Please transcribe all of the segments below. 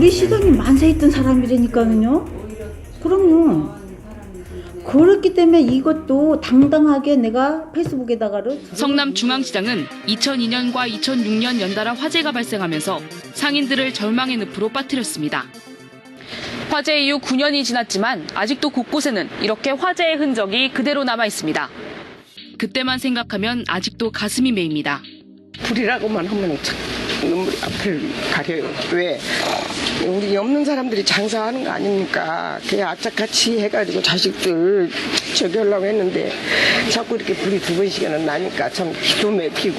우리 시장님 만세 있던 사람이라니까는요. 그럼요. 그렇기 때문에 이것도 당당하게 내가 페이스북에다가를. 성남중앙시장은 2002년과 2006년 연달아 화재가 발생하면서 상인들을 절망의 늪으로 빠뜨렸습니다. 화재 이후 9년이 지났지만 아직도 곳곳에는 이렇게 화재의 흔적이 그대로 남아 있습니다. 그때만 생각하면 아직도 가슴이 메입니다. 불이라고만 하면 참 눈물이 앞을 가려요. 왜? 우리 없는 사람들이 장사하는 거 아닙니까? 그냥 악착같이 해가지고 자식들 저기 하려고 했는데 자꾸 이렇게 불이 두 번씩이나 나니까 참 기도 막히고.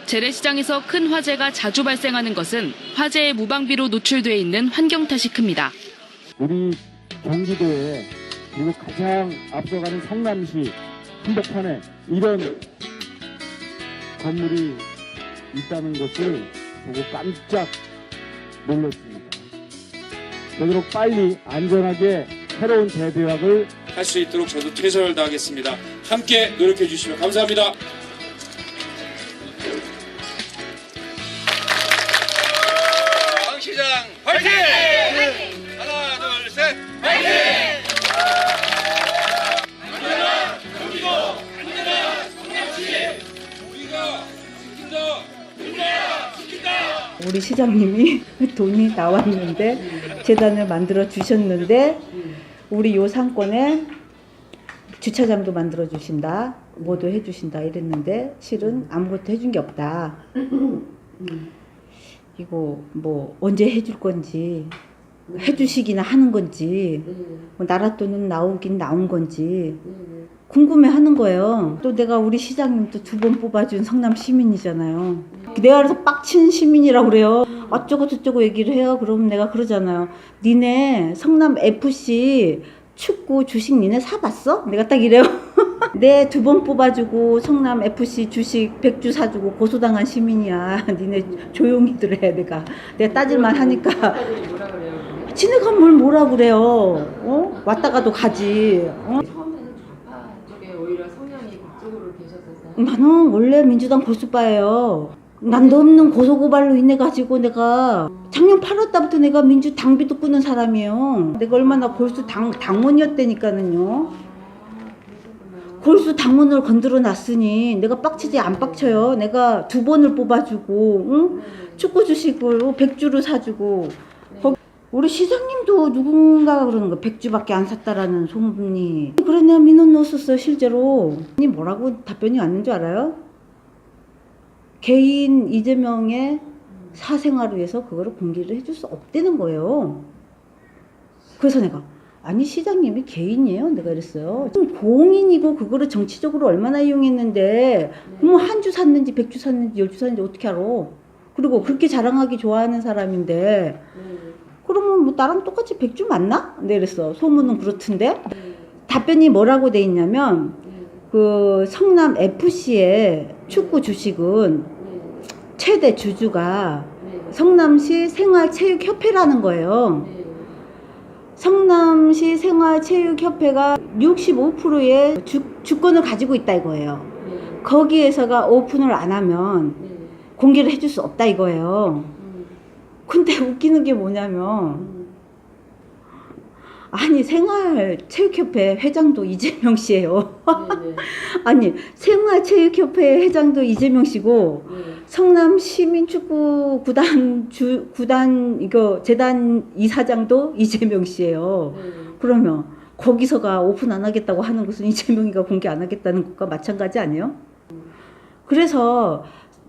재래시장에서 큰 화재가 자주 발생하는 것은 화재의 무방비로 노출돼 있는 환경 탓이 큽니다. 우리 경기도에 그리고 가장 앞서가는 성남시 한복판에 이런 건물이 있다는 것을 보고 깜짝 놀랐습니다. 되도록 빨리 안전하게 새로운 재대학을 할 수 있도록 저도 최선을 다하겠습니다. 함께 노력해 주시면 감사합니다. 강 시장 화이팅! 하나, 둘, 셋, 화이팅! 안전한 경기도, 안전한 성남시, 우리가 지킨다, 우리가 지킨다. 우리 시장님이 돈이 나왔는데 재단을 만들어 주셨는데 우리 요 상권에 주차장도 만들어 주신다, 뭐도 해주신다 이랬는데 실은 아무것도 해준 게 없다. 이거 뭐 언제 해줄 건지, 해주시기나 하는 건지, 뭐 나라 돈은 나오긴 나온 건지 궁금해하는 거예요. 또 내가 우리 시장님 또 2번 뽑아준 성남 시민이잖아요. 내가 그래서 빡친 시민이라고 그래요. 어쩌고 저쩌고 얘기를 해요. 그러면 내가 그러잖아요. 니네 성남 FC 축구 주식 니네 사봤어? 내가 딱 이래요. 내 2번 뽑아주고 성남 FC 주식 100주 사주고 고소당한 시민이야. 니네 조용히들 해. 내가 따질만 하니까. 지네가 뭘 뭐라 그래요. 어? 왔다가도 가지. 어? 쪽에 오히려 성향이 그쪽으로 계셨었어요? 나는 원래 민주당 보수파예요. 난도 없는 고소고발로 인해 가지고 내가 작년 8월 달부터 내가 민주 당비도 끊은 사람이에요. 내가 얼마나 골수 당원이었다니까는요. 골수 당원을 건드려 놨으니 내가 빡치지 안 빡쳐요. 내가 2번을 뽑아주고, 응? 축구 주식을 100주를 사주고. 우리 시장님도 누군가가 그러는 거 100주밖에 안 샀다라는 소문이. 그래 내가 민원 넣었었어요 실제로. 아니 뭐라고 답변이 왔는 줄 알아요? 개인 이재명의 사생활을 위해서 그거를 공개를 해줄 수 없다는 거예요. 그래서 내가 아니 시장님이 개인이에요? 내가 이랬어요. 공인이고 그거를 정치적으로 얼마나 이용했는데 뭐 한 주 샀는지 100주 샀는지 10주 샀는지 어떻게 알아. 그리고 그렇게 자랑하기 좋아하는 사람인데 그러면 뭐 나랑 똑같이 100주 맞나? 내가 이랬어. 소문은 그렇던데. 답변이 뭐라고 돼 있냐면 그 성남 FC의 축구 주식은 최대 주주가 성남시 생활체육협회라는 거예요. 성남시 생활체육협회가 65%의 주권을 가지고 있다 이거예요. 거기에서가 오픈을 안 하면 공개를 해줄 수 없다 이거예요. 근데 웃기는 게 뭐냐면 아니 생활체육협회 회장도 이재명 씨예요. 아니 생활체육협회 회장도 이재명 씨고 성남 시민축구 구단 이거 재단 이사장도 이재명 씨예요. 그러면 거기서가 오픈 안 하겠다고 하는 것은 이재명이가 공개 안 하겠다는 것과 마찬가지 아니에요? 그래서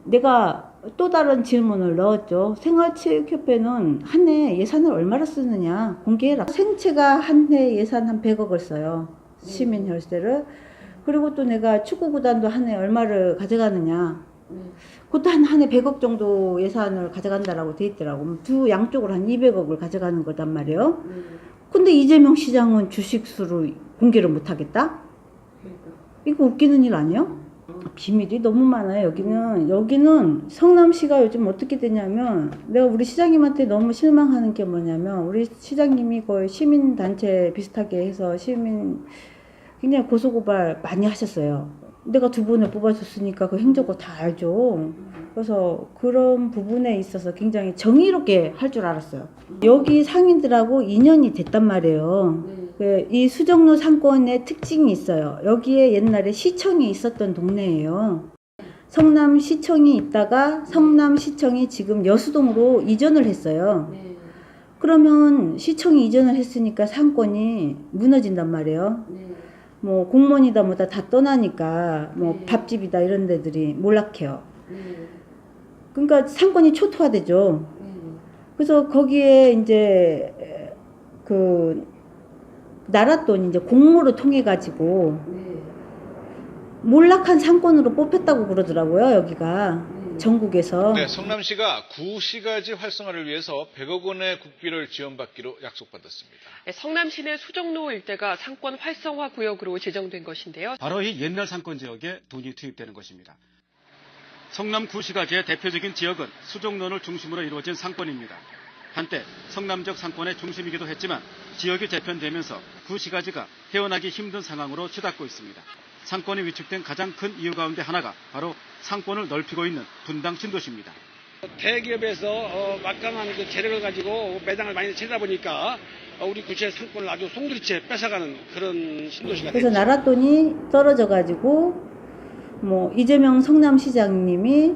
내가 또 다른 질문을 넣었죠. 생활체육협회는 한 해 예산을 얼마나 쓰느냐 공개해라. 생체가 한 해 예산 한 100억을 써요. 시민 혈세를. 그리고 또 내가 축구구단도 한 해 얼마를 가져가느냐. 그것도 한 해 100억 정도 예산을 가져간다라고 돼 있더라고. 두 양쪽으로 한 200억을 가져가는 거단 말이에요. 근데 이재명 시장은 주식수를 공개를 못 하겠다? 이거 웃기는 일 아니에요? 비밀이 너무 많아요. 여기는 성남시가 요즘 어떻게 되냐면 내가 우리 시장님한테 너무 실망하는 게 뭐냐면 우리 시장님이 거의 시민단체 비슷하게 해서 굉장히 고소고발 많이 하셨어요. 내가 2번을 뽑아줬으니까 그 행적을 다 알죠. 그래서 그런 부분에 있어서 굉장히 정의롭게 할 줄 알았어요. 여기 상인들하고 인연이 됐단 말이에요. 이 수정로 상권의 특징이 있어요. 여기에 옛날에 시청이 있었던 동네예요. 성남시청이 있다가 성남시청이 지금 여수동으로 이전을 했어요. 네. 그러면 시청이 이전을 했으니까 상권이 무너진단 말이에요. 네. 뭐 공무원이다 뭐다 다 떠나니까 뭐 네. 밥집이다 이런 데들이 몰락해요. 네. 그러니까 상권이 초토화되죠. 네. 그래서 거기에 이제 그 나랏돈 이제 공모를 통해 가지고 네. 몰락한 상권으로 뽑혔다고 그러더라고요. 여기가 네. 전국에서. 네, 성남시가 구시가지 활성화를 위해서 100억 원의 국비를 지원받기로 약속받았습니다. 성남 시내 수정로 일대가 상권 활성화 구역으로 지정된 것인데요. 바로 이 옛날 상권 지역에 돈이 투입되는 것입니다. 성남 구시가지의 대표적인 지역은 수정론을 중심으로 이루어진 상권입니다. 한때 성남적 상권의 중심이기도 했지만 지역이 재편되면서 구시가지가 헤어나기 힘든 상황으로 치닫고 있습니다. 상권이 위축된 가장 큰 이유 가운데 하나가 바로 상권을 넓히고 있는 분당 신도시입니다. 대기업에서 막강한 그 재력을 가지고 매장을 많이 치다 보니까 우리 구시의 상권을 아주 송두리째 뺏어가는 그런 신도시가 그래서 됐죠. 나랏돈이 떨어져 가지고 뭐 이재명 성남시장님이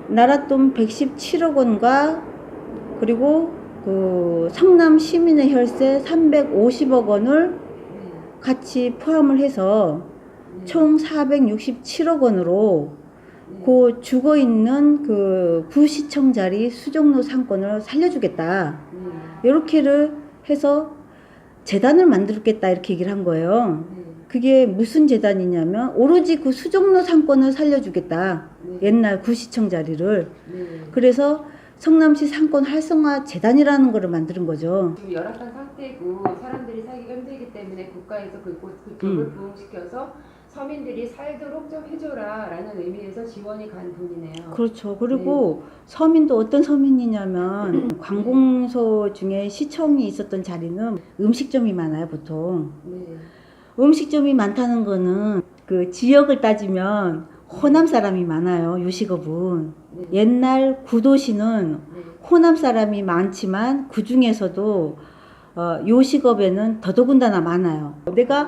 나랏돈 117억 원과 그리고 그 성남 시민의 혈세 350억 원을 같이 포함을 해서 총 467억 원으로 그 죽어있는 그 구시청 자리 수정로 상권을 살려주겠다. 이렇게를 해서 재단을 만들겠다 이렇게 얘기를 한 거예요. 그게 무슨 재단이냐면 오로지 그 수정로 상권을 살려주겠다. 옛날 구시청 자리를. 그래서 성남시 상권 활성화 재단이라는 거를 만드는 거죠. 지금 열악한 상태고 사람들이 살기가 힘들기 때문에 국가에서 그쪽을 부흥시켜서 서민들이 살도록 좀 해줘라라는 의미에서 지원이 간 돈이네요. 그렇죠. 그리고 서민도 어떤 서민이냐면 관공서 중에 시청이 있었던 자리는 음식점이 많아요, 보통. 네. 음식점이 많다는 거는 그 지역을 따지면 호남 사람이 많아요, 요식업은. 옛날 구도시는 호남 사람이 많지만 그 중에서도 요식업에는 더더군다나 많아요. 내가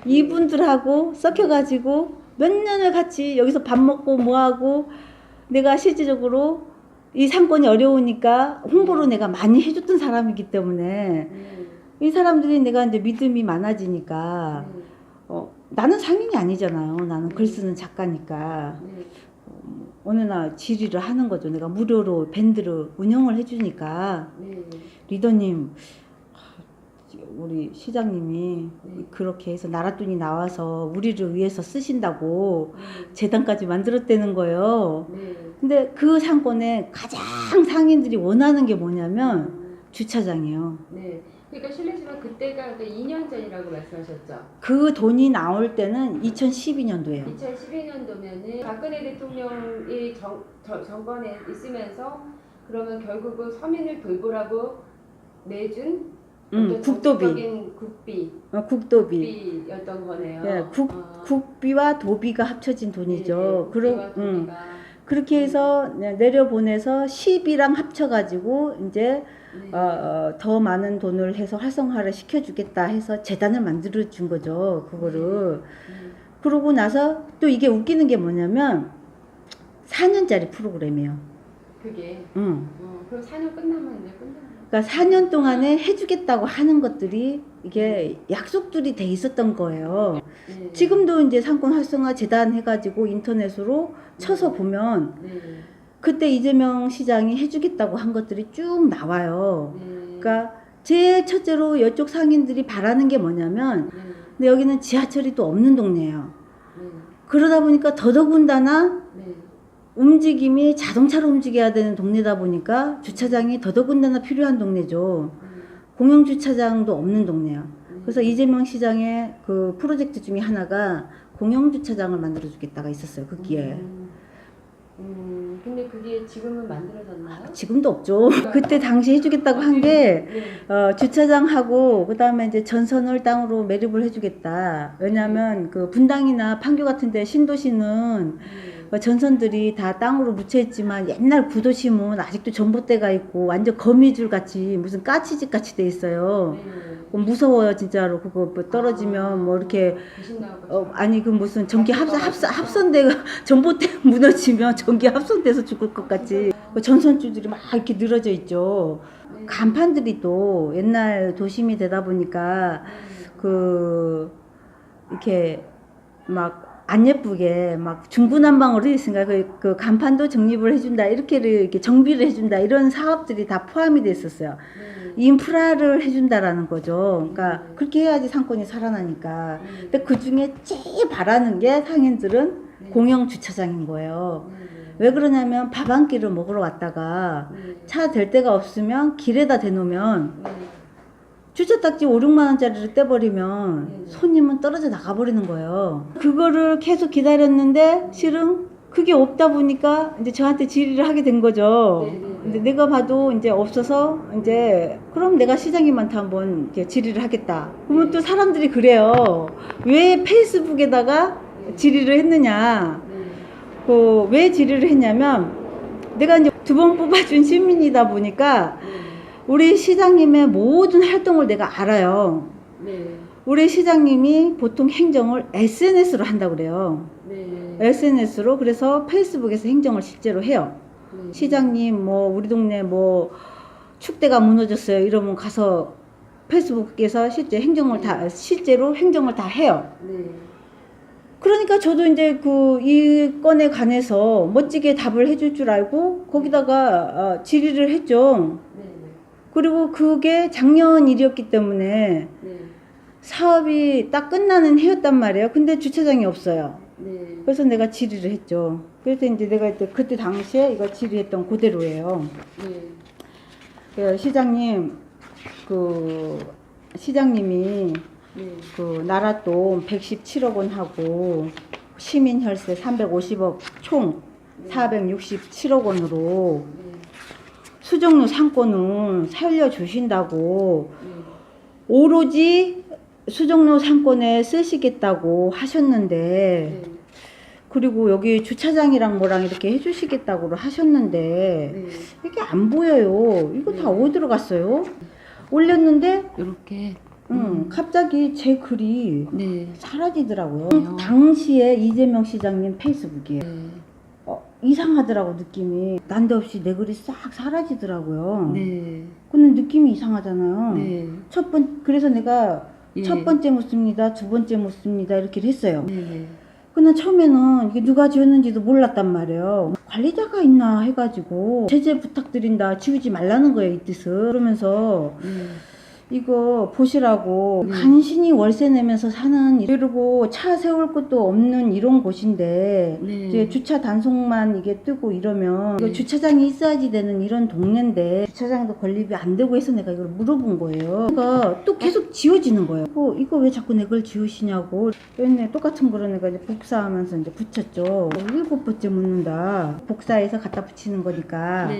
이분들하고 섞여가지고 몇 년을 같이 여기서 밥 먹고 뭐하고 내가 실질적으로 이 상권이 어려우니까 홍보를 내가 많이 해줬던 사람이기 때문에 이 사람들이 내가 이제 믿음이 많아지니까 나는 상인이 아니잖아요. 나는 글 쓰는 작가니까. 어느 날 질의를 하는 거죠. 내가 무료로 밴드를 운영을 해주니까 리더님 우리 시장님이 그렇게 해서 나랏돈이 나와서 우리를 위해서 쓰신다고 재단까지 만들었다는 거예요. 근데 그 상권에 가장 상인들이 원하는 게 뭐냐면 주차장이에요. 네. 그러니까 실례지만 그때가 2년 전이라고 말씀하셨죠. 그 돈이 나올 때는 2012년도예요. 2012년도면은 박근혜 대통령이 정권에 있으면서 그러면 결국은 서민을 돌보라고 내준 어떤 국도비. 정책적인 국비였던 거네요. 예, 국비와 도비가 합쳐진 돈이죠. 그렇게 해서 내려보내서 시비랑 합쳐가지고 이제 더 많은 돈을 해서 활성화를 시켜주겠다 해서 재단을 만들어 준 거죠. 그거를. 그러고 나서 또 이게 웃기는 게 뭐냐면 4년짜리 프로그램이에요. 그게. 그럼 4년 끝나면 이제 끝나요. 그러니까 4년 동안에 해주겠다고 하는 것들이 이게 약속들이 돼 있었던 거예요. 지금도 이제 상권 활성화 재단 해가지고 인터넷으로 쳐서 보면 그때 이재명 시장이 해주겠다고 한 것들이 쭉 나와요. 그러니까 제일 첫째로 이쪽 상인들이 바라는 게 뭐냐면 근데 여기는 지하철이 또 없는 동네예요. 그러다 보니까 더더군다나 움직임이 자동차로 움직여야 되는 동네다 보니까 주차장이 더더군다나 필요한 동네죠. 공영주차장도 없는 동네야. 그래서 이재명 시장의 그 프로젝트 중에 하나가 공영주차장을 만들어주겠다가 있었어요. 그 기회에. 근데 그게 지금은 만들어졌나요? 지금도 없죠. 그때 당시 해주겠다고 한 게 네. 주차장하고 그다음에 이제 전선을 땅으로 매립을 해주겠다. 왜냐하면 그 분당이나 판교 같은데 신도시는 전선들이 다 땅으로 묻혀있지만 옛날 구도심은 아직도 전봇대가 있고 완전 거미줄 같이 무슨 까치집 같이 돼 있어요. 무서워요 진짜로. 그거 뭐 떨어지면 뭐 이렇게 아니 그 무슨 전기 합선대가 전봇대 무너지면 전기 합선돼서 죽을 것 같이 그 전선줄들이 막 이렇게 늘어져 있죠. 간판들이 또 옛날 도심이 되다 보니까 그 이렇게 막 안 예쁘게 막 중구난방으로 있으니까 그 간판도 정립을 해준다 이렇게 정비를 해준다 이런 사업들이 다 포함이 돼 있었어요. 인프라를 해준다라는 거죠. 그러니까 그렇게 해야지 상권이 살아나니까. 근데 그 중에 제일 바라는 게 상인들은 공영 주차장인 거예요. 왜 그러냐면 밥 한 끼를 먹으러 왔다가 차 댈 데가 없으면 길에다 대놓으면 주차딱지 5, 6만 원짜리를 떼버리면 손님은 떨어져 나가버리는 거예요. 그거를 계속 기다렸는데 실은 그게 없다 보니까 이제 저한테 질의를 하게 된 거죠. 근데 내가 봐도 이제 없어서 이제 그럼 내가 시장님한테 한번 이렇게 질의를 하겠다. 그러면 또 사람들이 그래요. 왜 페이스북에다가 질의를 했느냐. 왜 질의를 했냐면 내가 이제 2번 뽑아준 시민이다 보니까 우리 시장님의 모든 활동을 내가 알아요. 우리 시장님이 보통 행정을 SNS로 한다고 그래요. SNS로. 그래서 페이스북에서 행정을 실제로 해요. 시장님 뭐 우리 동네 뭐 축대가 무너졌어요 이러면 가서 페이스북에서 실제로 행정을 다 해요. 그러니까 저도 이제 이 건에 관해서 멋지게 답을 해줄 줄 알고 거기다가 질의를 했죠. 그리고 그게 작년 일이었기 때문에 사업이 딱 끝나는 해였단 말이에요. 근데 주차장이 없어요. 그래서 내가 질의를 했죠. 그래서 이제 내가 그때 당시에 이거 질의했던 그대로예요. 시장님이 그 나랏돈 117억 원 하고 시민 혈세 350억 총 467억 원으로 수정로 상권을 살려주신다고 오로지 수정로 상권에 쓰시겠다고 하셨는데 그리고 여기 주차장이랑 뭐랑 이렇게 해주시겠다고 하셨는데 이게 안 보여요. 이거 다 어디로 갔어요? 올렸는데 이렇게 갑자기 제 글이 사라지더라고요. 당시에 이재명 시장님 페이스북이에요. 이상하더라고 느낌이. 난데없이 내 글이 싹 사라지더라고요. 근데 느낌이 이상하잖아요. 그래서 내가 첫 번째 묻습니다, 두 번째 묻습니다 이렇게 했어요. 근데 처음에는 이게 누가 지었는지도 몰랐단 말이에요. 관리자가 있나 해가지고 제재 부탁드린다, 지우지 말라는 거예요 이 뜻은. 그러면서 이거 보시라고 간신히 월세 내면서 사는, 그리고 차 세울 것도 없는 이런 곳인데 이제 주차 단속만 이게 뜨고 이러면 이거 주차장이 있어야지 되는 이런 동네인데 주차장도 건립이 안 되고 해서 내가 이걸 물어본 거예요. 그러니까 또 계속 지워지는 거예요. 이거 왜 자꾸 내 걸 지우시냐고. 맨날 똑같은 거를 내가 이제 복사하면서 이제 붙였죠. 7번째 묻는다. 복사해서 갖다 붙이는 거니까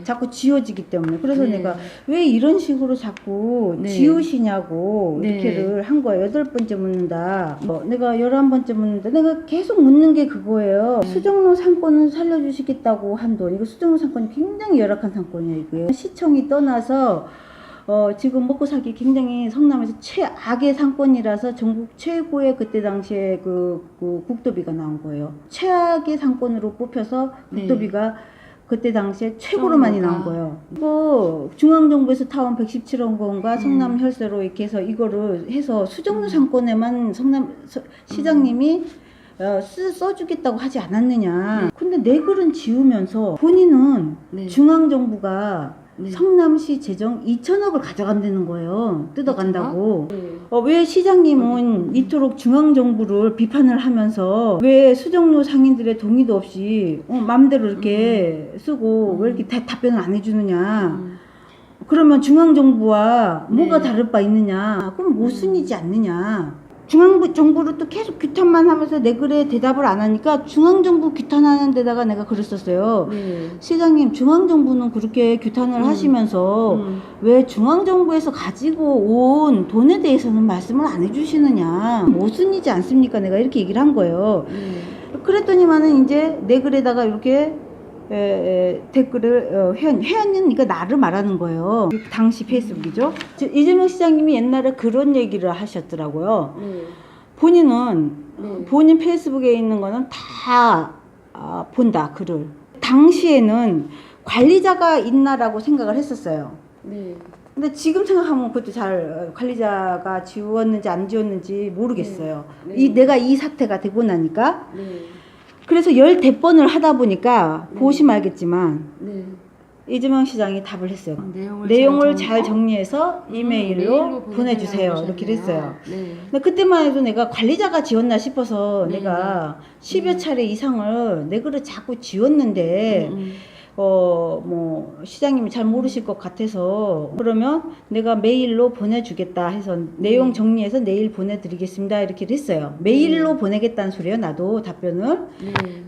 자꾸 지워지기 때문에. 그래서 내가 왜 이런 식으로 자꾸 지우시냐고 이렇게를 한 거예요. 8번째 묻는다. 내가 11번째 묻는다. 내가 계속 묻는 게 그거예요. 수정로 상권은 살려주시겠다고 한 돈. 이거 수정로 상권이 굉장히 열악한 상권이에요. 이게 시청이 떠나서 지금 먹고 살기 굉장히 성남에서 최악의 상권이라서 전국 최고의 그때 당시에 그 국도비가 나온 거예요. 최악의 상권으로 뽑혀서 국도비가 그때 당시에 최고로 많이 나온 거예요. 이거 중앙정부에서 타온 117억 원과 성남 혈세로 이렇게 해서 이거를 해서 수정로 상권에만 성남 시장님이 써주겠다고 하지 않았느냐. 근데 내 글은 지우면서 본인은 중앙정부가 성남시 재정 2천억을 가져간다는 거예요. 뜯어간다고. 왜 시장님은 이토록 중앙정부를 비판을 하면서 왜 수정로 상인들의 동의도 없이 마음대로 이렇게 쓰고 왜 이렇게 답변을 안 해주느냐. 그러면 중앙정부와 뭐가 다를 바 있느냐. 그럼 모순이지 않느냐. 중앙정부로 또 계속 규탄만 하면서 내 글에 대답을 안 하니까 중앙정부 규탄하는 데다가 내가 글을 썼어요. 네. 시장님, 중앙정부는 그렇게 규탄을 하시면서 왜 중앙정부에서 가지고 온 돈에 대해서는 말씀을 안 해주시느냐. 모순이지 않습니까? 내가 이렇게 얘기를 한 거예요. 그랬더니만은 이제 내 글에다가 이렇게 댓글을 회원은 이거 나를 말하는 거예요. 당시 페이스북이죠. 이재명 시장님이 옛날에 그런 얘기를 하셨더라고요. 본인은 본인 페이스북에 있는 거는 다 본다, 글을. 당시에는 관리자가 있나라고 생각을 했었어요. 근데 지금 생각하면 그것도 잘 관리자가 지웠는지 안 지웠는지 모르겠어요. 내가 이 사태가 되고 나니까. 그래서 10대번을 하다 보니까 보시면 알겠지만 이재명 시장이 답을 했어요. 내용을 잘 정리해서 이메일로 보내주세요. 이렇게 했어요. 근데 그때만 해도 내가 관리자가 지웠나 싶어서 내가 10여 차례 이상을 내 글을 자꾸 지웠는데 뭐 시장님이 잘 모르실 것 같아서 그러면 내가 메일로 보내주겠다 해서 내용 정리해서 내일 보내드리겠습니다 이렇게 했어요. 메일로 보내겠다는 소리예요. 나도 답변을.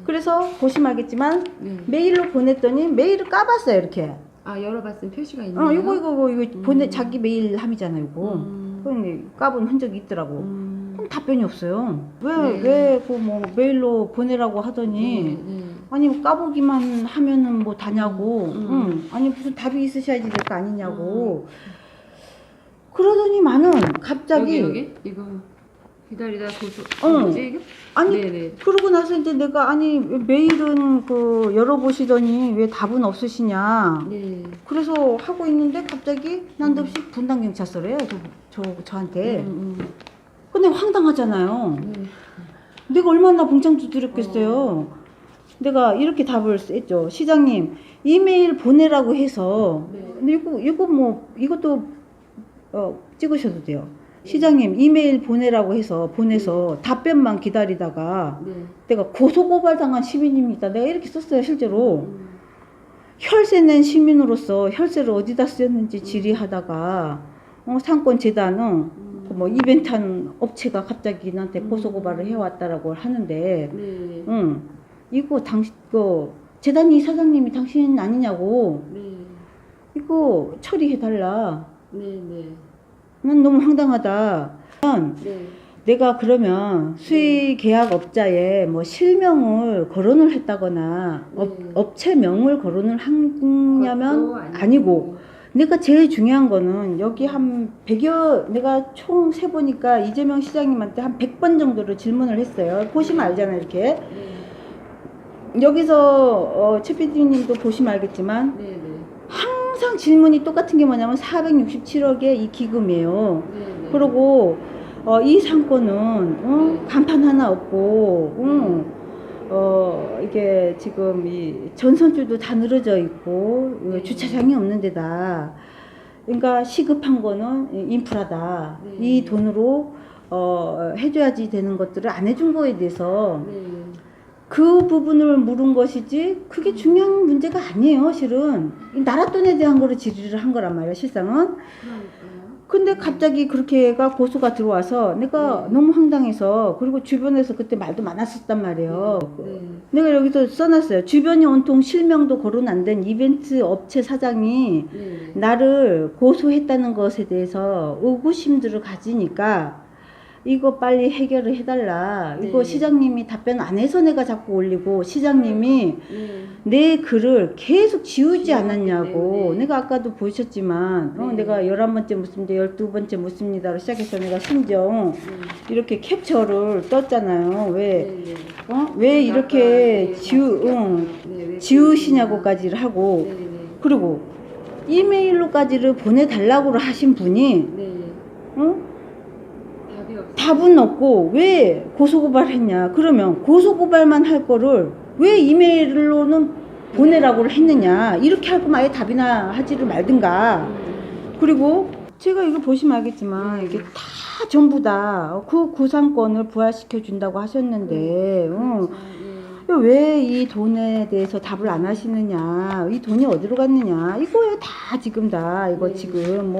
그래서 보시면 알겠지만 메일로 보냈더니 메일을 까봤어요. 이렇게. 아, 열어봤으면 표시가 있나요? 이거 자기 메일 함이잖아요. 이거. 그런데 까본 흔적이 있더라고. 그럼 답변이 없어요. 왜 그 뭐 메일로 보내라고 하더니 아니 까보기만 하면은 뭐 다냐고. 아니 무슨 답이 있으셔야지 될 거 아니냐고. 그러더니만은 갑자기 여기 이거 기다리다 고소. 뭐지 이게? 아니 그러고 나서 이제 내가 아니 메일은 그 열어보시더니 왜 답은 없으시냐. 그래서 하고 있는데 갑자기 난데없이 분당 경찰서래요. 저한테. 근데 황당하잖아요. 내가 얼마나 봉창 두드렸겠어요. 내가 이렇게 답을 했죠. 시장님 이메일 보내라고 해서 근데 이것도 찍으셔도 돼요. 시장님 이메일 보내라고 해서 보내서 답변만 기다리다가 내가 고소고발 당한 시민입니다. 내가 이렇게 썼어요. 실제로 혈세낸 시민으로서 혈세를 어디다 쓰였는지 질의하다가 상권재단은 뭐 이벤트 하는 업체가 갑자기 나한테 고소고발을 해왔다라고 하는데 이거 재단 이사장님이 당신 아니냐고 이거 처리해달라. 난 너무 황당하다. 내가 그러면 수의 계약업자에 뭐 실명을 거론을 했다거나 업체명을 거론을 하냐면 아니고 내가 제일 중요한 거는 여기 한 100여 내가 총 세보니까 이재명 시장님한테 한 100번 정도를 질문을 했어요. 보시면 알잖아요. 이렇게 여기서 최 PD님도 보시면 알겠지만 항상 질문이 똑같은 게 뭐냐면 467억의 이 기금이에요. 그리고 이 상권은 간판 하나 없고 이게 지금 이 전선줄도 다 늘어져 있고 주차장이 없는 데다. 그러니까 시급한 거는 인프라다. 이 돈으로 해줘야지 되는 것들을 안 해준 거에 대해서 그 부분을 물은 것이지 그게 중요한 문제가 아니에요. 실은 나라 돈에 대한 거를 질의를 한 거란 말이에요. 실상은. 근데 갑자기 그렇게가 고소가 들어와서 내가 너무 황당해서 그리고 주변에서 그때 말도 많았었단 말이에요. 내가 여기서 써놨어요. 주변이 온통 실명도 거론 안 된 이벤트 업체 사장이 나를 고소했다는 것에 대해서 의구심들을 가지니까 이거 빨리 해결을 해달라. 이거 시장님이 답변 안 해서 내가 자꾸 올리고 시장님이 내 글을 계속 지우지 않았냐고. 내가 아까도 보셨지만 내가 11번째 묻습니다 12번째 묻습니다로 시작해서 내가 심지어 이렇게 캡처를 떴잖아요. 왜 이렇게 지우시냐고까지를 하고 그리고 이메일로까지를 보내달라고 하신 분이 답은 없고 왜 고소고발했냐. 그러면 고소고발만 할 거를 왜 이메일로는 보내라고 했느냐. 이렇게 할 거면 아예 답이나 하지를 말든가. 그리고 제가 이거 보시면 알겠지만 이게 다 전부 다 그 구상권을 부활시켜 준다고 하셨는데 왜 이 돈에 대해서 답을 안 하시느냐, 이 돈이 어디로 갔느냐, 이거예요. 다 지금 다 이거 지금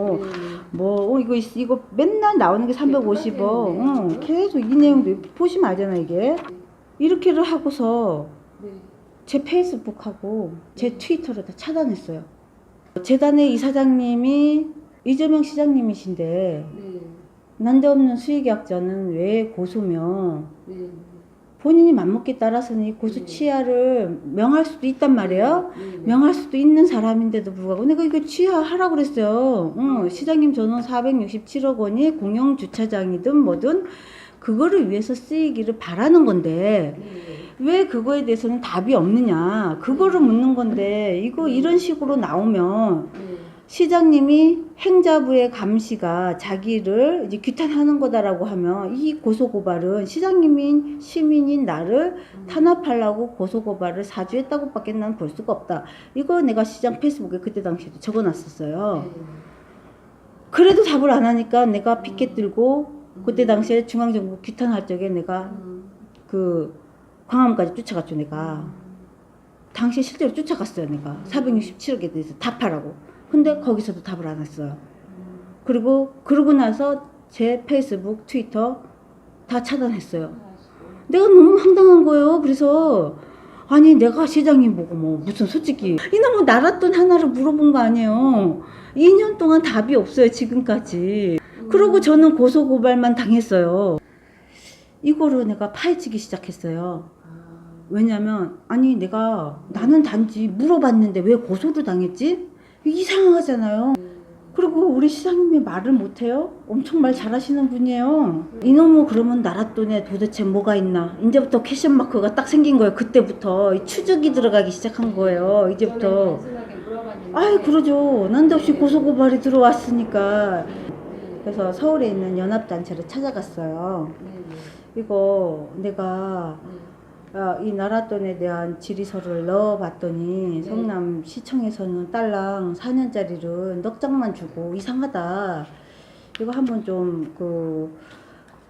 이거 맨날 나오는 게 350억. 계속 이 내용도 보시면 알잖아. 이게 이렇게를 하고서 제 페이스북하고 제 트위터를 다 차단했어요. 재단의 이사장님이 이재명 시장님이신데 난데없는 수의계약자는 왜 고소며 본인이 맘먹기에 따라서는 이 고소 취하를 명할 수도 있단 말이에요. 명할 수도 있는 사람인데도 불구하고 내가 이거 취하하라고 그랬어요. 시장님 전원 467억 원이 공영주차장이든 뭐든 그거를 위해서 쓰이기를 바라는 건데 왜 그거에 대해서는 답이 없느냐, 그거를 묻는 건데 이거 이런 식으로 나오면 시장님이 행자부의 감시가 자기를 이제 규탄하는 거다라고 하면 이 고소고발은 시장님인 시민인 나를 탄압하려고 고소고발을 사주했다고 밖에 난 볼 수가 없다. 이거 내가 시장 페이스북에 그때 당시에도 적어놨었어요. 그래도 답을 안 하니까 내가 피켓 들고 그때 당시에 중앙정부 규탄할 적에 내가 그 광화문까지 쫓아갔죠. 내가 당시에 실제로 쫓아갔어요. 내가 467억에 대해서 답하라고. 근데 거기서도 답을 안 했어요. 그리고 그러고 나서 제 페이스북, 트위터 다 차단했어요. 내가 너무 황당한 거예요. 그래서 아니 내가 시장님 보고 뭐 무슨 솔직히 이놈의 나랏돈 하나를 물어본 거 아니에요. 2년 동안 답이 없어요. 지금까지. 그러고 저는 고소고발만 당했어요. 이거를 내가 파헤치기 시작했어요. 왜냐면 아니 나는 단지 물어봤는데 왜 고소를 당했지? 이상하잖아요. 그리고 우리 시장님이 말을 못해요? 엄청 말 잘하시는 분이에요. 이놈의 그러면 나랏돈에 도대체 뭐가 있나? 이제부터 퀘션 마크가 딱 생긴 거예요. 그때부터 추적이 들어가기 시작한 거예요. 이제부터. 아이 그러죠. 난데없이 고소고발이 들어왔으니까. 그래서 서울에 있는 연합단체를 찾아갔어요. 이거 내가 이 나랏돈에 대한 질의서를 넣어봤더니 성남시청에서는 딸랑 4년짜리를 넉 장만 주고 이상하다. 이거 한번 좀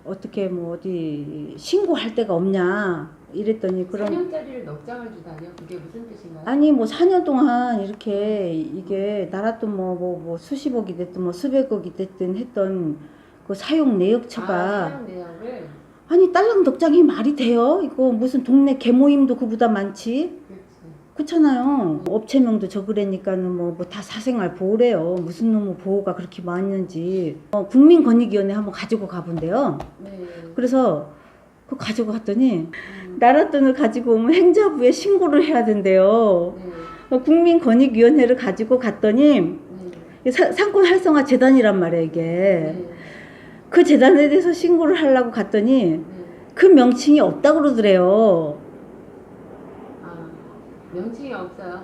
어떻게 뭐 어디 신고할 데가 없냐 이랬더니 그럼 4년짜리를 넉 장을 주다니요? 그게 무슨 뜻인가요? 아니 뭐 4년 동안 이렇게 이게 나랏돈 뭐 수십억이 됐든 뭐 수백억이 됐든 했던 그 사용 내역처가 사용 내역을 아니 딸랑 넉 장이 말이 돼요? 이거 무슨 동네 개모임도 그보다 많지? 그렇잖아요. 업체명도 적으래니까는 뭐 다 사생활 보호래요. 무슨 놈의 보호가 그렇게 많은지. 국민권익위원회 한번 가지고 가본대요. 그래서 그거 가지고 갔더니 나랏돈을 가지고 오면 행자부에 신고를 해야 된대요. 국민권익위원회를 가지고 갔더니 상권 활성화 재단이란 말이에요 이게. 그 재단에 대해서 신고를 하려고 갔더니 그 명칭이 없다고 그러더래요. 명칭이 없어요?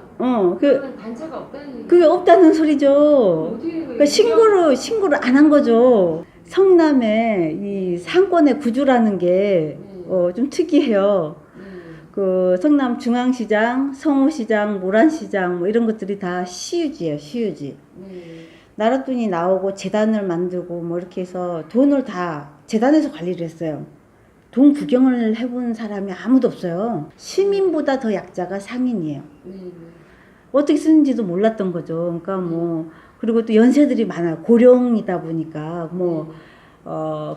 그건 단체가 없다는 얘기. 그게 없다는 소리죠. 그러니까 신고를 안 한 거죠. 성남의 이 상권의 구조라는 게 좀 특이해요. 그 성남 중앙시장, 성호시장, 모란시장 뭐 이런 것들이 다 시유지예요. 시유지. 나랏돈이 나오고 재단을 만들고 뭐 이렇게 해서 돈을 다 재단에서 관리를 했어요. 돈 구경을 해본 사람이 아무도 없어요. 시민보다 더 약자가 상인이에요. 어떻게 쓰는지도 몰랐던 거죠. 그러니까 뭐 그리고 또 연세들이 많아요. 고령이다 보니까 뭐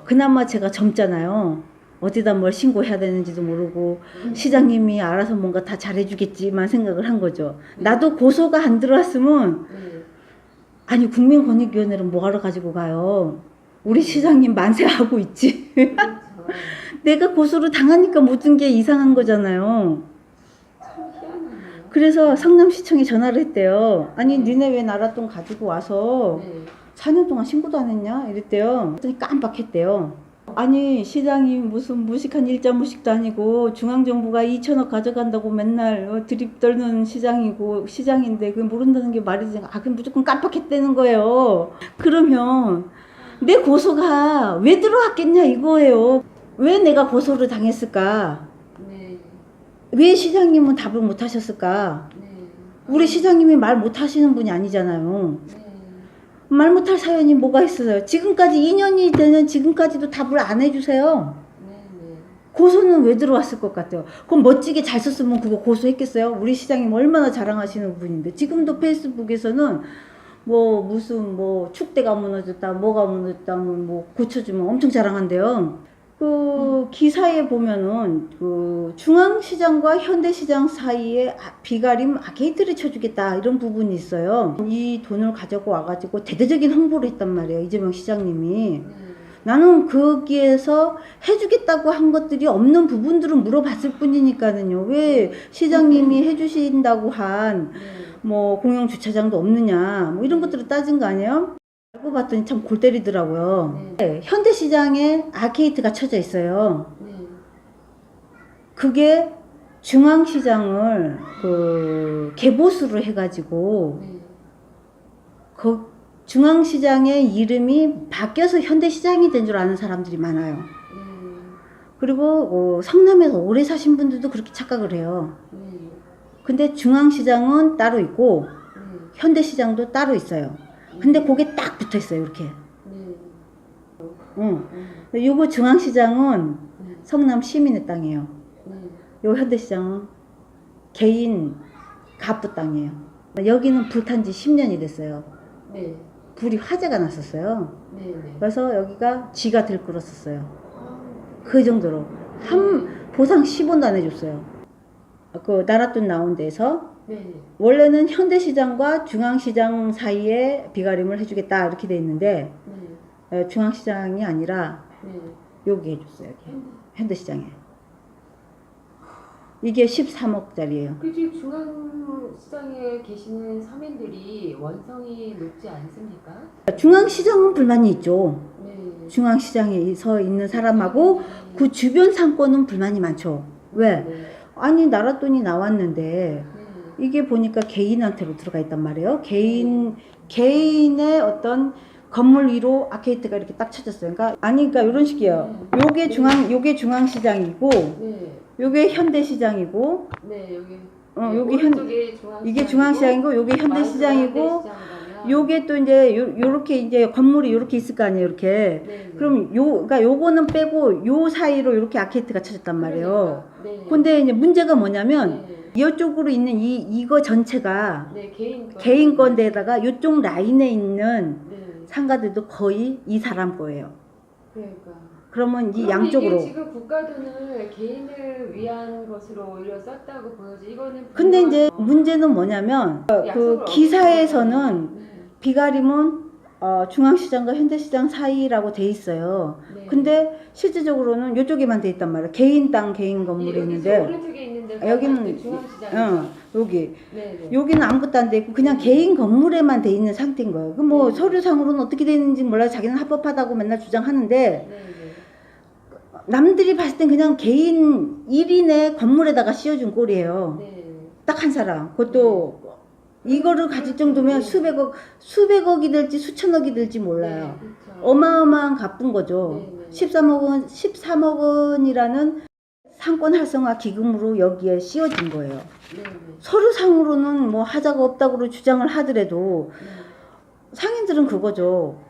그나마 제가 젊잖아요. 어디다 뭘 신고해야 되는지도 모르고 시장님이 알아서 뭔가 다 잘해주겠지만 생각을 한 거죠. 나도 고소가 안 들어왔으면 아니 국민권익위원회를 뭐하러 가지고 가요. 우리 시장님 만세하고 있지. 내가 고소를 당하니까 모든 게 이상한 거잖아요. 그래서 성남시청에 전화를 했대요. 아니 니네 왜 나랏돈 가지고 와서 4년 동안 신고도 안 했냐 이랬대요. 그랬더니 깜빡했대요. 아니 시장이 무슨 무식한 일자무식도 아니고 중앙정부가 2천억 가져간다고 맨날 드립 떨는 시장인데 그걸 모른다는 게 말이 되냐. 그럼 무조건 깜빡했다는 거예요. 그러면 내 고소가 왜 들어왔겠냐 이거예요. 왜 내가 고소를 당했을까? 왜 시장님은 답을 못 하셨을까? 우리 시장님이 말 못 하시는 분이 아니잖아요. 말 못할 사연이 뭐가 있어요? 지금까지 2년이 되는 지금까지도 답을 안 해주세요. 고소는 왜 들어왔을 것 같아요? 그럼 멋지게 잘 썼으면 그거 고소했겠어요? 우리 시장님 얼마나 자랑하시는 분인데. 지금도 페이스북에서는 뭐 무슨 뭐 축대가 무너졌다, 뭐가 무너졌다, 뭐 고쳐주면 엄청 자랑한대요. 그 기사에 보면은 그 중앙시장과 현대시장 사이에 비가림 아케이드를 쳐주겠다 이런 부분이 있어요. 이 돈을 가지고 와가지고 대대적인 홍보를 했단 말이에요, 이재명 시장님이. 나는 거기에서 해주겠다고 한 것들이 없는 부분들은 물어봤을 뿐이니까는요. 왜 시장님이 해주신다고 한 뭐 공영 주차장도 없느냐, 뭐 이런 것들을 따진 거 아니에요? 알고 봤더니 참 골 때리더라고요. 네, 현대시장에 아케이드가 쳐져 있어요. 그게 중앙시장을 그 개보수를 해가지고 그 중앙시장의 이름이 바뀌어서 현대시장이 된 줄 아는 사람들이 많아요. 그리고 성남에서 오래 사신 분들도 그렇게 착각을 해요. 근데 중앙시장은 따로 있고 현대시장도 따로 있어요. 근데 그게 딱 붙어 있어요, 이렇게. 요거 중앙시장은 성남 시민의 땅이에요. 요 현대시장은 개인 갑부 땅이에요. 여기는 불탄 지 10년이 됐어요. 불이 화재가 났었어요. 그래서 여기가 쥐가 들끓었었어요. 그 정도로 보상 10원도 안 해줬어요. 그 나랏돈 나온 데서 원래는 현대시장과 중앙시장 사이에 비가림을 해주겠다 이렇게 돼 있는데 중앙시장이 아니라 여기 해줬어요. 여기. 현대시장에. 이게 13억짜리예요. 그 지금 중앙시장에 계시는 서민들이 원성이 높지 않습니까? 중앙시장은 불만이 있죠. 중앙시장에 서 있는 사람하고 그 주변 상권은 불만이 많죠. 왜? 아니 나랏돈이 나왔는데 이게 보니까 개인한테로 들어가 있단 말이에요. 개인의 어떤 건물 위로 아케이드가 이렇게 딱 쳐졌어요. 그러니까 이런 식이에요. 요게 중앙시장이고 요게 현대시장이고 이게 중앙시장이고 요게 현대시장이고 요게 또 이제 요렇게 이제 건물이 요렇게 있을 거 아니에요, 이렇게. 그럼 그러니까 요거는 빼고 요 사이로 이렇게 아케이드가 쳐졌단 말이에요. 근데 이제 문제가 뭐냐면 이쪽으로 있는 이거 전체가 개인 건데다가 요쪽 라인에 있는 상가들도 거의 이 사람 거예요. 그러면 이 양쪽으로. 이게 지금 국가 돈을 개인을 위한 것으로 오히려 썼다고 보여지. 이거는. 근데 이제 문제는 뭐냐면 그 기사에서는 비가림은 중앙시장과 현대시장 사이라고 돼 있어요. 근데 실질적으로는 이쪽에만 돼 있단 말이에요. 개인 땅, 개인 건물이 있는데 오른쪽에 있는데 여기는 중앙시장. 여기는 아무것도 안 돼 있고 그냥 개인 건물에만 돼 있는 상태인 거예요. 그 뭐 서류상으로는 어떻게 되는지 몰라요. 자기는 합법하다고 맨날 주장하는데 남들이 봤을 땐 그냥 개인 1인의 건물에다가 씌워준 꼴이에요. 딱 한 사람. 그것도 이거를 가질 정도면 수백억이 될지 수천억이 될지 몰라요. 어마어마한 갚은 거죠. 13억 원이라는 상권 활성화 기금으로 여기에 씌워진 거예요. 서류상으로는 뭐 하자가 없다고 주장을 하더라도 상인들은 그거죠.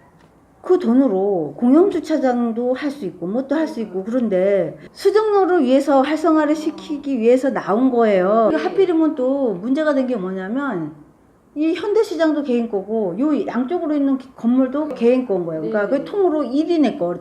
그 돈으로 공영주차장도 할 수 있고 뭣도 할 수 있고 그런데 수정로를 위해서 활성화를 시키기 위해서 나온 거예요. 하필이면 또 문제가 된 게 뭐냐면 이 현대시장도 개인 거고 요 양쪽으로 있는 건물도 개인 거인 거예요. 그러니까 그 통으로 1인의 거,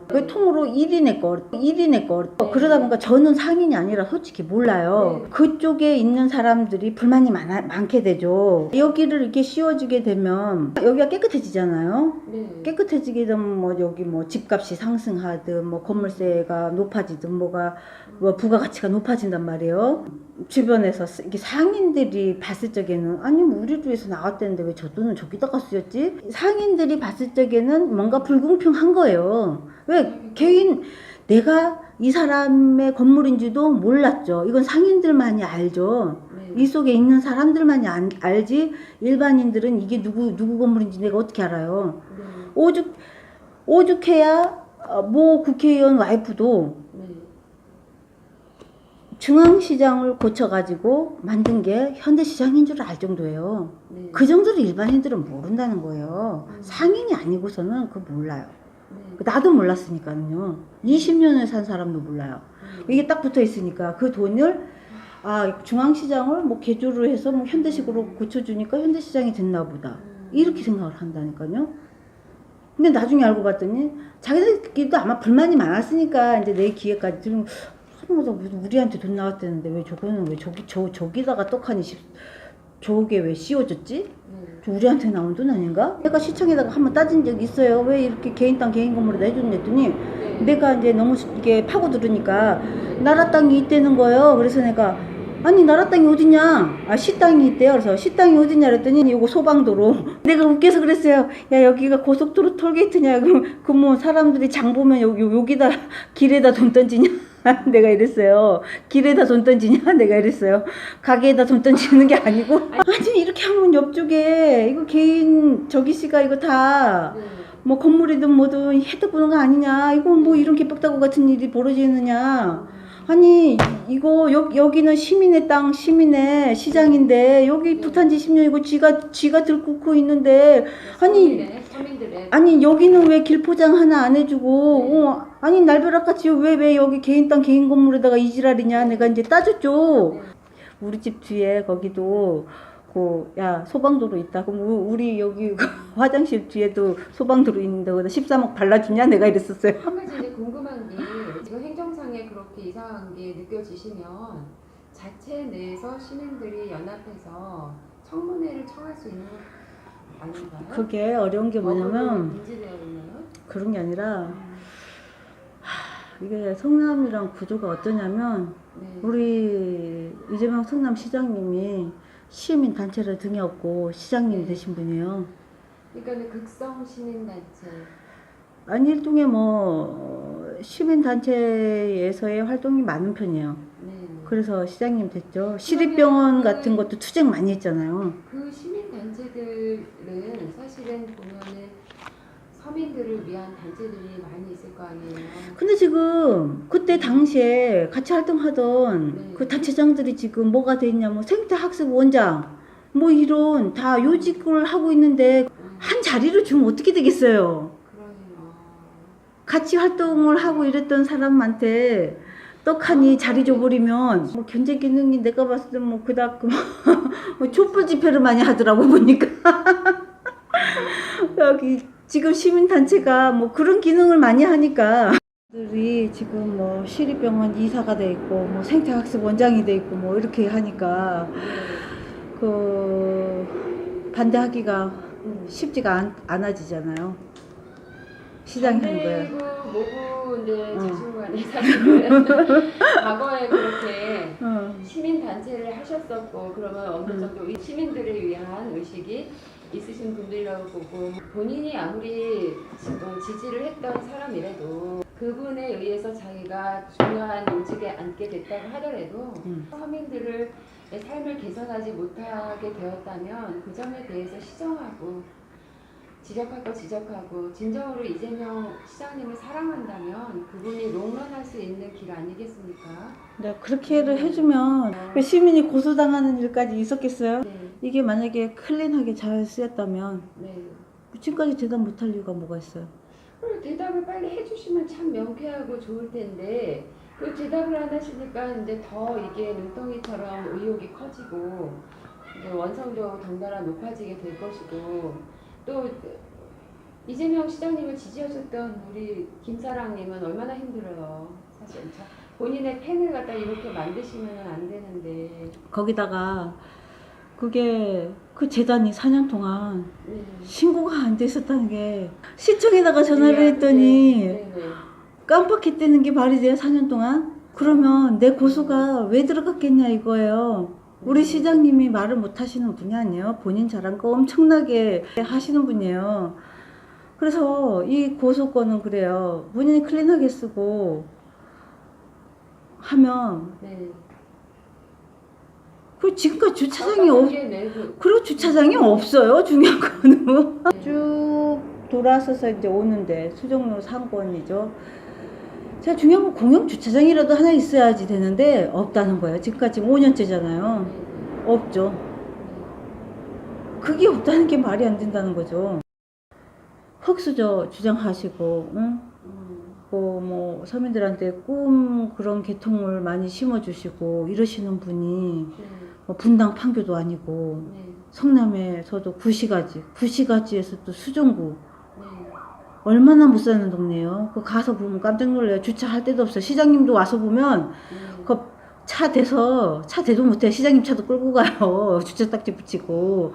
그러다 보니까 저는 상인이 아니라 솔직히 몰라요. 그쪽에 있는 사람들이 불만이 많게 되죠. 여기를 이렇게 씌워주게 되면 여기가 깨끗해지잖아요. 깨끗해지게 되면 뭐 여기 뭐 집값이 상승하든 뭐 건물세가 높아지든 뭐 부가가치가 높아진단 말이에요. 주변에서 이렇게 상인들이 봤을 적에는 아니 뭐 우리를 위해서 나왔다는데 왜 저 돈은 저기다가 쓰였지? 상인들이 봤을 적에는 뭔가 불공평한 거예요. 왜 내가 이 사람의 건물인지도 몰랐죠. 이건 상인들만이 알죠. 이 속에 있는 사람들만이 알지 일반인들은 이게 누구 건물인지 내가 어떻게 알아요. 오죽해야 모 국회의원 와이프도 중앙시장을 고쳐가지고 만든 게 현대시장인 줄 알 정도예요. 그 정도로 일반인들은 모른다는 거예요. 상인이 아니고서는 그거 몰라요. 나도 몰랐으니까요. 20년을 산 사람도 몰라요. 이게 딱 붙어 있으니까 그 돈을 중앙시장을 뭐 개조를 해서 뭐 현대식으로 고쳐주니까 현대시장이 됐나 보다. 이렇게 생각을 한다니까요. 근데 나중에 알고 봤더니 자기들끼리도 아마 불만이 많았으니까 이제 내 기회까지 들은 하면서 우리한테 돈 나왔다는데 왜 저거는 왜 저기다가 떡하니 저게 왜 씌워졌지? 우리한테 나온 돈 아닌가? 내가 시청에다가 한번 따진 적 있어요. 왜 이렇게 개인 땅 개인 건물에다 해줬냐 했더니 내가 이제 너무 이게 파고 들으니까 나라 땅이 있다는 거예요. 그래서 내가 아니 나라 땅이 어디냐? 시 땅이 있대요. 그래서 시 땅이 어디냐 그랬더니 이거 소방도로. 내가 웃겨서 그랬어요. 야 여기가 고속도로 톨게이트냐? 그 뭐 사람들이 장 보면 여기다 길에다 돈 던지냐? 내가 이랬어요. 길에다 돈 던지냐? 내가 이랬어요. 가게에다 돈 던지는 게 아니고 아니 이렇게 하면 옆쪽에 이거 개인 저기씨가 이거 다 뭐 건물이든 뭐든 해도 거 아니냐? 이거 뭐 이런 개빡다구 같은 일이 벌어지느냐? 아니 이거 여기는 시민의 땅 시민의 시장인데 여기 부탄지 10년이고 쥐가 들끓고 있는데 아니 여기는 왜 길 포장 하나 안 해주고 아니 날벼락같이 왜 여기 개인 땅 개인 건물에다가 이지랄이냐. 내가 이제 따졌죠. 우리 집 뒤에 거기도 야 소방도로 있다. 그럼 우리 여기 화장실 뒤에도 소방도로 있는데 거기다 13억 발라주냐. 내가 이랬었어요. 한 가지 이제 궁금한 게 지금 행정상에 그렇게 이상한 게 느껴지시면 자체 내에서 시민들이 연합해서 청문회를 청할 수 있는 것 아닌가요? 그게 어려운 게 뭐냐면 인지되어 있나요? 그런 게 아니라 이게 성남이랑 구조가 어떠냐면 우리 이재명 성남시장님이 시민단체를 등에 업고 시장님이 되신 분이에요. 그러니까 극성 시민단체. 아니 일종의 시민단체에서의 활동이 많은 편이에요. 그래서 시장님 됐죠. 시립병원 같은 것도 투쟁 많이 했잖아요. 그 시민단체들은 사실은 보면은 서민들을 위한 단체들이 많이 있을 거 아니에요. 근데 지금 그때 당시에 같이 활동하던 그 단체장들이 지금 뭐가 돼 있냐, 뭐 생태학습원장 뭐 이런 다 요직을 하고 있는데 한 자리를 주면 어떻게 되겠어요? 같이 활동을 하고 이랬던 사람한테 떡하니 자리 줘버리면 뭐 견제 기능이 내가 봤을 때 뭐 그닥 뭐 촛불 집회를 많이 하더라고 보니까 여기 지금 시민단체가 뭐 그런 기능을 많이 하니까 들이 지금 뭐 시립병원 이사가 돼 있고 뭐 생태학습 원장이 돼 있고 뭐 이렇게 하니까 반대하기가 쉽지가 않아지잖아요. 시장이 한 거예요. 모부 이제 자신간에 사실은 과거에 그렇게 시민단체를 하셨었고 그러면 어느 정도 시민들을 위한 의식이 있으신 분들이라고 보고 본인이 아무리 지지를 했던 사람이라도 그분에 의해서 자기가 중요한 요직에 앉게 됐다고 하더라도 서민들의 삶을 개선하지 못하게 되었다면 그 점에 대해서 시정하고 지적할 거 지적하고 진정으로 이재명 시장님을 사랑한다면 그분이 롱런할 수 있는 길 아니겠습니까? 네, 그렇게를 해주면 시민이 고소당하는 일까지 있었겠어요? 이게 만약에 클린하게 잘 쓰였다면 지금까지 대답 못할 이유가 뭐가 있어요? 그리고 대답을 빨리 해주시면 참 명쾌하고 좋을 텐데 그 대답을 안 하시니까 이제 더 이게 눈덩이처럼 의혹이 커지고 이제 원성도 덩달아 높아지게 될 것이고 또 이재명 시장님을 지지하셨던 우리 김사랑님은 얼마나 힘들어요. 사실 본인의 팬을 갖다 이렇게 만드시면 안 되는데 거기다가 그게 그 재단이 4년 동안 신고가 안 돼 있었다는 게 시청에다가 전화를 했더니 깜빡했다는 게 말이 돼요. 4년 동안? 그러면 내 고소가 왜 들어갔겠냐 이거예요. 우리 시장님이 말을 못 하시는 분이 아니에요. 본인 잘한 거 엄청나게 하시는 분이에요. 그래서 이 고소권은 그래요. 본인이 클린하게 쓰고 하면 그 지금까지 주차장이 그리고 주차장이 없어요. 중요한 거는 쭉 돌아서서 이제 오는데 수정로 상권이죠. 제가 중요한 건 공영 주차장이라도 하나 있어야지 되는데 없다는 거예요. 지금까지 5년째잖아요. 없죠. 그게 없다는 게 말이 안 된다는 거죠. 흑수저 주장하시고, 응? 뭐 서민들한테 꿈 그런 계통을 많이 심어주시고 이러시는 분이 뭐 분당 판교도 아니고 성남에서도 구시가지에서 또 수정구 얼마나 못 사는 동네예요. 그 가서 보면 깜짝 놀라요. 주차할 데도 없어요. 시장님도 와서 보면 그 차 대도 못해. 시장님 차도 끌고 가요. 주차 딱지 붙이고.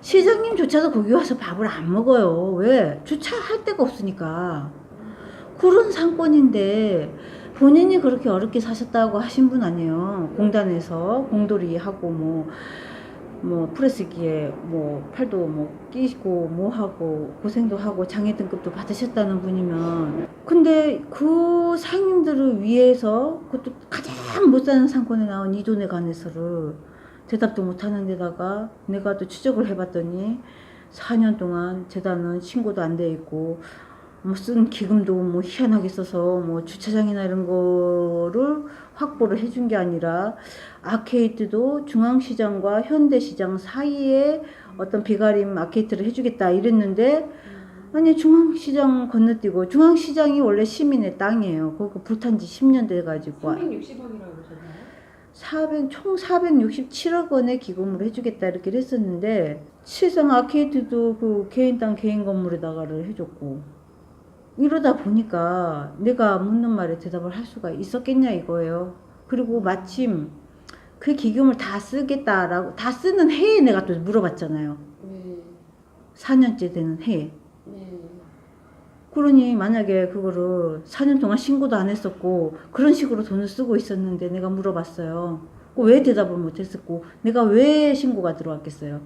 시장님조차도 거기 와서 밥을 안 먹어요. 왜? 주차할 데가 없으니까. 그런 상권인데 본인이 그렇게 어렵게 사셨다고 하신 분 아니에요. 공단에서 공돌이 하고 뭐 프레스기에 뭐 팔도 뭐 끼시고 뭐 하고 고생도 하고 장애 등급도 받으셨다는 분이면, 근데 그 상인들을 위해서 그것도 가장 못 사는 상권에 나온 이 돈에 관해서를 대답도 못 하는 데다가 내가 또 추적을 해봤더니 4년 동안 재단은 신고도 안 돼 있고 뭐 쓴 기금도 뭐 희한하게 써서 뭐 주차장이나 이런 거를 확보를 해준 게 아니라 아케이드도 중앙시장과 현대시장 사이에 어떤 비가림 아케이드를 해주겠다 이랬는데, 아니 중앙시장 건너뛰고, 중앙시장이 원래 시민의 땅이에요. 그거 불탄 지 10년 돼가지고 360억이라고 그러잖아요. 총 467억 원의 기금을 해주겠다 이렇게 했었는데, 실상 아케이드도 그 개인 땅 개인 건물에다가를 해줬고, 이러다 보니까 내가 묻는 말에 대답을 할 수가 있었겠냐 이거예요. 그리고 마침 그 기금을 다 쓰겠다라고, 다 쓰는 해에 내가 또 물어봤잖아요. 4년째 되는 해에. 그러니 만약에 그거를 4년 동안 신고도 안 했었고 그런 식으로 돈을 쓰고 있었는데 내가 물어봤어요. 왜 대답을 못 했었고 내가 왜 신고가 들어왔겠어요.